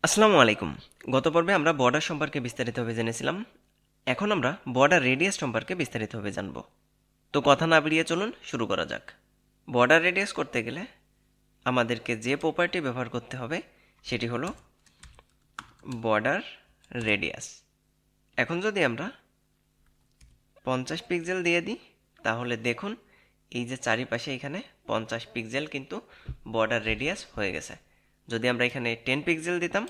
আসসালামু আলাইকুম। গত পর্বে আমরা বর্ডার সম্পর্কে বিস্তারিতভাবে জেনেছিলাম। এখন আমরা বর্ডার রেডিয়াস সম্পর্কে বিস্তারিতভাবে জানব। তো কথা না বেরিয়ে চলুন শুরু করা যাক। বর্ডার রেডিয়াস করতে গেলে আমাদেরকে যে প্রপার্টি ব্যবহার করতে হবে সেটি হলো বর্ডার রেডিয়াস। এখন যদি আমরা 50 পিক্সেল দিয়ে দিই তাহলে দেখুন এই যে চারিপাশে এখানে 50 পিক্সেল কিন্তু বর্ডার রেডিয়াস হয়ে গেছে। যদি আমরা এখানে 10 পিক্সেল দিতাম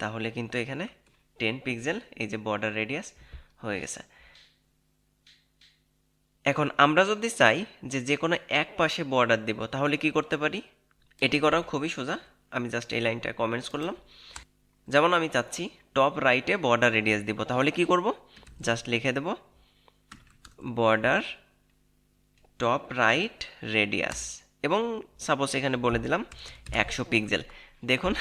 তাহলে কিন্তু এখানে 10 পিক্সেল এই যে বর্ডার রেডিয়াস হয়ে গেছে। এখন আমরা যদি চাই যে কোনো এক পাশে বর্ডার দেব তাহলে কি করতে পারি? এটি করাও খুবই সোজা। আমি জাস্ট এই লাইনটা কমেন্টস করলাম। যেমন আমি চাচ্ছি টপ রাইটে বর্ডার রেডিয়াস দিব, তাহলে কি করব? জাস্ট লিখে দেব বর্ডার টপ রাইট রেডিয়াস এবং সাপোজ এখানে বলে দিলাম 100 পিক্সেল। দেখুন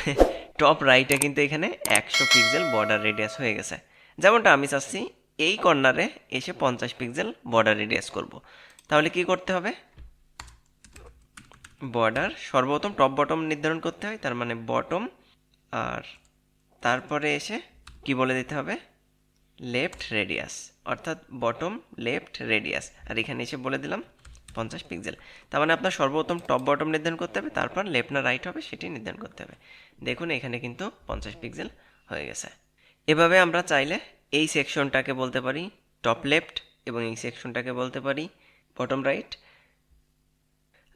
টপ রাইটে কিন্তু এখানে 100 পিক্সেল বর্ডার রেডিয়াস হয়ে গেছে। যেমনটা আমি চাচ্ছি এই কর্নারে এসে 50 পিক্সেল বর্ডার রেডিয়াস করব। তাহলে কি করতে হবে? বর্ডার সর্বপ্রথম টপ বটম নির্ধারণ করতে হয়, তার মানে বটম, আর তারপরে এসে কি বলে দিতে হবে? লেফট রেডিয়াস, অর্থাৎ বটম লেফট রেডিয়াস, আর এখানে এসে বলে দিলাম 50 পিক্সেল। তার মানে আপনার সর্বপ্রথম টপ বটম নির্ধারণ করতে হবে, তারপর লেফট না রাইট হবে সেটি নির্ধারণ করতে হবে। দেখুন এখানে কিন্তু 50 পিক্সেল হয়ে গেছে। এভাবে আমরা চাইলে এই সেকশনটাকে বলতে পারি টপ লেফট এবং এই সেকশনটাকে বলতে পারি বটম রাইট।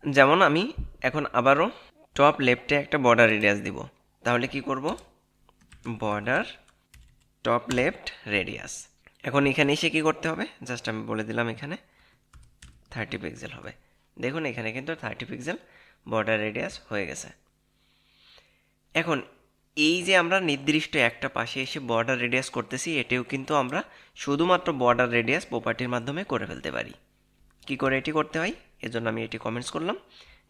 যেমন আমি এখন আবারও টপ লেফটে একটা বর্ডার রেডিয়াস দিব, তাহলে কি করব? Border top left radius. এখন এখানে এসে কি করতে হবে? জাস্ট আমি বলে দিলাম এখানে 30 পিক্সেল হবে। দেখুন এখানে কিন্তু 30 পিক্সেল বর্ডার রেডিয়াস হয়ে গেছে। এখন এই যে আমরা নির্দিষ্ট একটা পাশে এসে বর্ডার রেডিয়াস করতেছি, এটিও কিন্তু আমরা শুধুমাত্র বর্ডার রেডিয়াস প্রপার্টির মাধ্যমে করে ফেলতে পারি। কি করে এটি করতে হয় এজন্য আমি এটি কমেন্টস করলাম।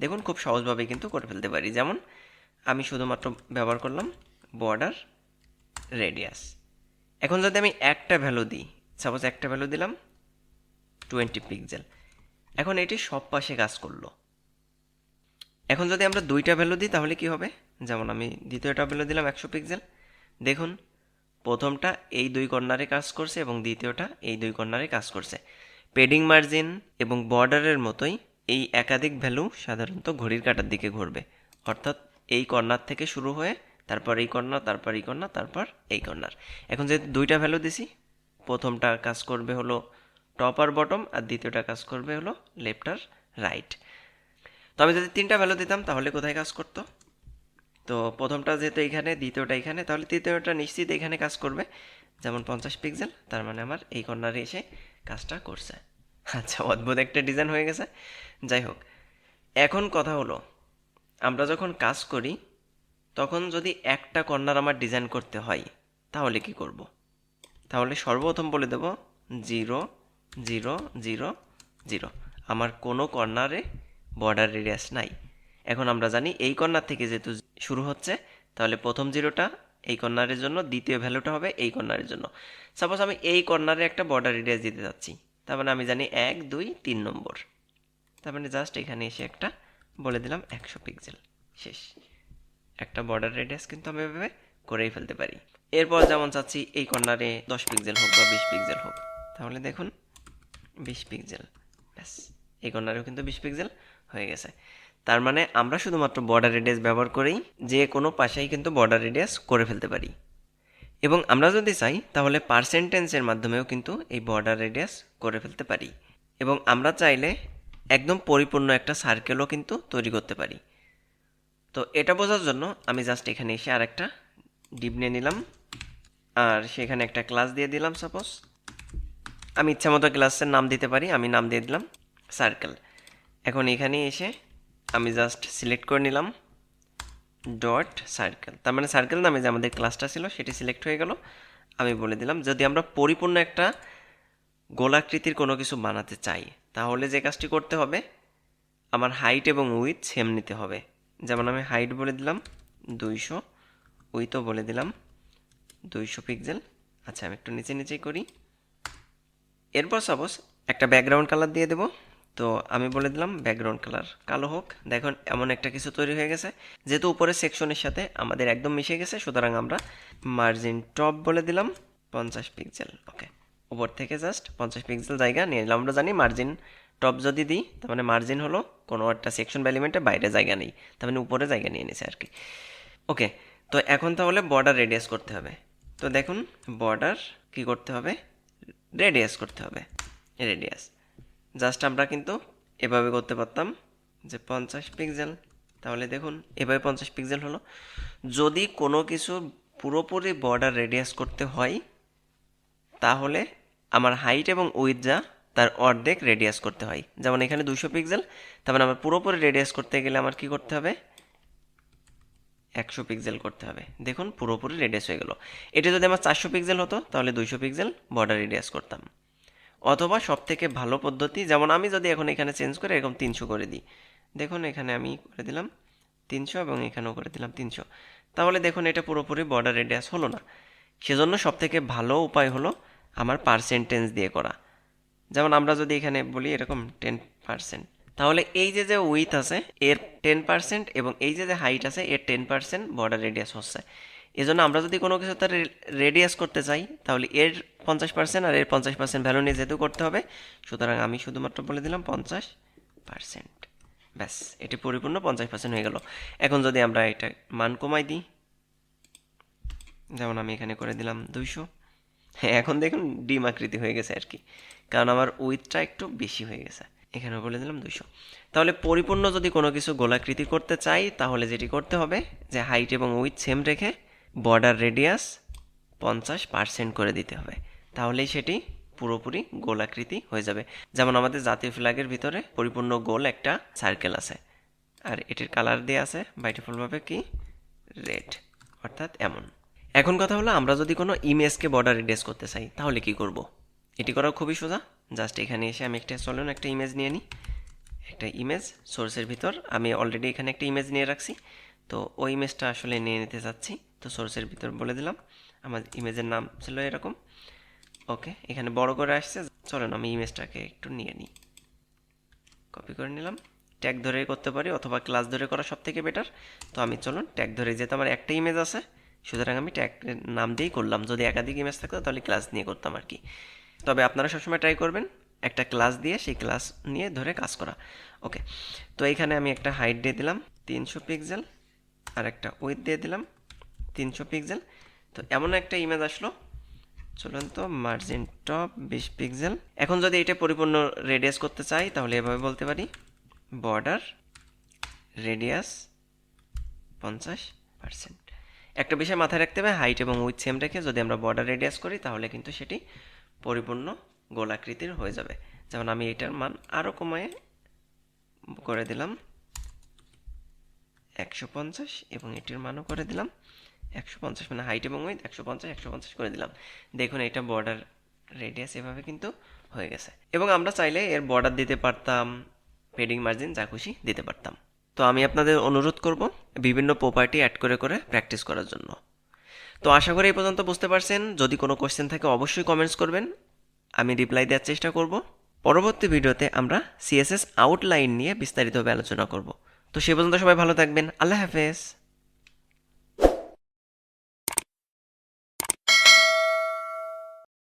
দেখুন খুব সহজভাবে কিন্তু করে ফেলতে পারি। যেমন আমি শুধুমাত্র ব্যবহার করলাম বর্ডার রেডিয়াস। এখন যদি আমি একটা ভ্যালু দিই, সাপোজ একটা ভ্যালু দিলাম 20 পিক্সেল, এখন এটি সব পাশে কাজ করলো। এখন যদি আমরা দুইটা ভ্যালু দিই তাহলে কি হবে? যেমন আমি দ্বিতীয়টা ভ্যালু দিলাম 100 পিক্সেল। দেখুন প্রথমটা এই দুই কর্নারে কাজ করছে এবং দ্বিতীয়টা এই দুই কর্নারে কাজ করছে। পেডিং মার্জিন এবং বর্ডারের মতোই এই একাধিক ভ্যালু সাধারণত ঘড়ির কাঁটার দিকে ঘুরবে, অর্থাৎ এই কর্নার থেকে শুরু হয়ে তারপর এই কর্নার, তারপর এই কর্নার, তারপর এই কর্নার। এখন যেহেতু দুইটা ভ্যালু দিছি, প্রথমটা কাজ করবে হলো টপ আর বটম, আর দ্বিতীয়টা কাজ করবে হলো লেফট আর রাইট। তো আমি যদি তিনটা ভ্যালু দিতাম তাহলে কোথায় কাজ করতো? তো প্রথমটা যেহেতু এখানে, দ্বিতীয়টা এখানে, তাহলে তৃতীয়টা নিশ্চিত এখানে কাজ করবে। যেমন 50 পিক্সেল, তার মানে আমার এই কর্নারে এসে কাজটা করছে। আচ্ছা, অদ্ভুত একটা ডিজাইন হয়ে গেছে। যাই হোক, এখন কথা হলো আমরা যখন কাজ করি তখন যদি একটা কর্নার আমার ডিজাইন করতে হয় তাহলে কি করব? তাহলে সর্বপ্রথম বলে দেব 0 0 0 0। আমার কোনো কর্নারে বর্ডার রেডিয়াস নাই। এখন আমরা জানি এই কর্নার থেকে যেহেতু শুরু হচ্ছে, তাহলে প্রথম জিরোটা এই কর্নারের জন্য, দ্বিতীয় ভ্যালুটা হবে এই কর্নারের জন্য। সাপোজ আমি এই কর্নারে একটা বর্ডার রেডিয়াস দিতে যাচ্ছি, তার মানে আমি জানি 1 2 3 নম্বর। তার মানে জাস্ট এখানে এসে একটা বলে দিলাম 100 পিক্সেল, শেষ। একটা বর্ডার রেডিয়াস কিন্তু আমি এভাবে করেই ফেলতে পারি। এরপর যেমন চাচ্ছি এই কর্নারে 10 পিক্সেল হোক বা 20 পিক্সেল হোক, তাহলে দেখুন 20 পিক্সেল, ব্যাস এই কর্নারেও কিন্তু 20 পিক্সেল হয়ে গেছে। তার মানে আমরা শুধুমাত্র বর্ডার রেডিয়াস ব্যবহার করেই যে কোনো পাশেই কিন্তু বর্ডার রেডিয়াস করে ফেলতে পারি। এবং আমরা যদি চাই তাহলে পার্সেন্টেজের মাধ্যমেও কিন্তু এই বর্ডার রেডিয়াস করে ফেলতে পারি। এবং আমরা চাইলে একদম পরিপূর্ণ একটা সার্কেলও কিন্তু তৈরি করতে পারি। তো এটা বোঝার জন্য আমি জাস্ট এখানে এসে আরেকটা ডিপ নিয়ে নিলাম, আর সেখানে একটা ক্লাস দিয়ে দিলাম। সাপোজ আমি ইচ্ছা মতো ক্লাসের নাম দিতে পারি, আমি নাম দিয়ে দিলাম সার্কেল। এখন এখানে এসে আমি জাস্ট সিলেক্ট করে নিলাম ডট সার্কেল, তার মানে সার্কেল নামে যে আমাদের ক্লাসটা ছিল সেটি সিলেক্ট হয়ে গেল। আমি বলে দিলাম যদি আমরা পরিপূর্ণ একটা গোলাকৃতির কোনো কিছু বানাতে চাই তাহলে যে কাজটি করতে হবে, আমার হাইট এবং উইথ সেম নিতে হবে। যেমন আমি হাইট বলে দিলাম 200, উইথও বলে দিলাম 200 পিক্সেল। আচ্ছা, আমি একটু নিচে নিচেই করি। এরপর সাপোজ একটা ব্যাকগ্রাউন্ড কালার দিয়ে দেব, তো আমি বলে দিলাম ব্যাকগ্রাউন্ড কালার কালো হোক। দেখুন এমন একটা কিছু তৈরি হয়ে গেছে, যেহেতু উপরের সেকশনের সাথে আমাদের একদম মিশে গেছে, সুতরাং আমরা মার্জিন টপ বলে দিলাম 50 পিক্সেল। ওকে, উপর থেকে জাস্ট 50 পিক্সেল জায়গা নিয়ে নিলাম। আমরা জানি মার্জিন টপ যদি দিই, তার মানে মার্জিন হলো কোনো একটা সেকশন বা এলিমেন্টের বাইরে জায়গা নেই, তার মানে উপরে জায়গা নিয়ে নিছে আর কি। ওকে, তো এখন তাহলে বর্ডার রেডিয়াস করতে হবে। তো দেখুন বর্ডার কি করতে হবে, রেডিয়াস করতে হবে। রেডিয়াস জাস্ট আমরা কিন্তু এভাবে করতে পারতাম যে 50 পিক্সেল, তাহলে দেখুন এভাবে 50 পিক্সেল হলো। যদি কোনো কিছু পুরোপুরি বর্ডার রেডিয়াস করতে হয়, তাহলে আমার হাইট এবং উইথ যা তার অর্ধেক রেডিয়াস করতে হয়। যেমন এখানে 200 পিক্সেল, তার মানে আমার পুরোপুরি রেডিয়াস করতে গেলে আমার কি করতে হবে, 100 পিক্সেল করতে হবে। দেখুন পুরোপুরি রেডিয়াস হয়ে গেল। এটা যদি আমার 400 পিক্সেল হতো, তাহলে 200 পিক্সেল বর্ডার রেডিয়াস করতাম। অথবা সব থেকে ভালো পদ্ধতি, যেমন আমি যদি এখন এখানে চেঞ্জ করে এরকম 300 করে দিই, দেখুন এখানে আমি করে দিলাম 300 এবং এখানেও করে দিলাম 300, তাহলে দেখুন এটা পুরোপুরি বর্ডার রেডিয়াস হলো না। সেজন্য সব থেকে ভালো উপায় হলো আমার পার্সেন্টেজ দিয়ে করা। যেমন আমরা যদি এখানে বলি এরকম 10%, তাহলে এই যে যে উইথ আছে এর 10% এবং এই যে যে হাইট আছে এর 10% বর্ডার রেডিয়াস হচ্ছে। এজন্য আমরা যদি কোনো কিছু তার রেডিয়াস করতে চাই, তাহলে এর 50% আর এর 50% ভ্যালু নিয়ে যেহেতু করতে হবে, সুতরাং আমি শুধুমাত্র বলে দিলাম 50%। ব্যাস, এটি পরিপূর্ণ 50% হয়ে গেল। এখন যদি আমরা এটা মান কমাই দিই, যেমন আমি এখানে করে দিলাম 200, হ্যাঁ এখন দেখুন ডিম আকৃতি হয়ে গেছে আর কি, কারণ আমার উইথটা একটু বেশি হয়ে গেছে। এখানে বলে দিলাম 200। তাহলে পরিপূর্ণ যদি কোনো কিছু গোলাকৃতি করতে চাই, তাহলে যেটি করতে হবে যে হাইট এবং উইথ সেম রেখে বর্ডার রেডিয়াস 50% করে দিতে হবে, তাহলেই সেটি পুরোপুরি গোলাকৃতি হয়ে যাবে। যেমন আমাদের জাতীয় ফ্ল্যাগের ভিতরে পরিপূর্ণ গোল একটা সার্কেল আছে, আর এটির কালার দেওয়া আছে বাই ডিফল্টভাবে কি রেড, অর্থাৎ এমন। এখন কথা হলো আমরা যদি কোনো ইমেজকে বর্ডার রেডিয়াস করতে চাই, তাহলে কি করব? এটি করা খুবই সোজা। জাস্ট এখানে এসে আমি একটা ইমেজ নিয়ে নিই। একটা ইমেজ সোর্সের ভিতর আমি অলরেডি এখানে একটা ইমেজ নিয়ে রাখছি, তো ওই ইমেজটা আসলে নিয়ে নিতে চাচ্ছি। তো সোর্সের ভিতর বলে দিলাম আমার ইমেজের নাম ছিল এরকম। ওকে, এখানে বড় করে আসছে, চলেন আমি ইমেজটাকে একটু নিয়ে নিই। কপি করে নিলাম, ট্যাগ ধরে করতে পারি অথবা ক্লাস ধরে করা সব থেকে বেটার। তো আমি চলুন ট্যাগ ধরে, যেহেতু আমার একটা ইমেজ আছে সুতরাং আমি ট্যাগ নাম দিয়েই করলাম। যদি একাধিক ইমেজ থাকতো তাহলে ক্লাস নিয়ে করতাম আর কি। তবে আপনারা সবসময় ট্রাই করবেন একটা ক্লাস দিয়ে সেই ক্লাস নিয়ে ধরে কাজ করা। ওকে, তো এইখানে আমি একটা হাইট দিয়ে দিলাম 300 পিক্সেল আর একটা উইথ দিয়ে দিলাম 300 পিক্সেল। তো এমন একটা ইমেজ আসলো। চলুন তো মার্জিন টপ 20 পিক্সেল। এখন যদি এটা পরিপূর্ণ রেডিয়াস করতে চাই, তাহলে এভাবে বলতে পারি বর্ডার রেডিয়াস 50%। একটা বিষয় মাথায় রাখতে হবে, হাইট এবং উইথ সেম রেখে যদি আমরা বর্ডার রেডিয়াস করি, তাহলে কিন্তু সেটি পরিপূর্ণ গোলাকৃতির হয়ে যাবে। যেমন আমি এটার মান আরও কমায় করে দিলাম 150 এবং এটির মানও করে দিলাম 150, মানে হাইট এবং উইথ 150 করে দিলাম। দেখুন এটা বর্ডার রেডিয়াস এভাবে কিন্তু হয়ে গেছে। এবং আমরা চাইলে এর বর্ডার দিতে পারতাম, পেডিং মার্জিন যা খুশি দিতে পারতাম। তো আমি আপনাদের অনুরোধ করব বিভিন্ন প্রপার্টি অ্যাড করে করে প্র্যাকটিস করার জন্য। তো আশা করি এই পর্যন্ত বুঝতে পারছেন। যদি কোনো কোশ্চেন থাকে অবশ্যই কমেন্টস করবেন, আমি রিপ্লাই দেওয়ার চেষ্টা করব। পরবর্তী ভিডিওতে আমরা সিএসএস আউটলাইন নিয়ে বিস্তারিতভাবে আলোচনা করব। তো সে পর্যন্ত সবাই ভালো থাকবেন। আল্লাহ হাফেজ।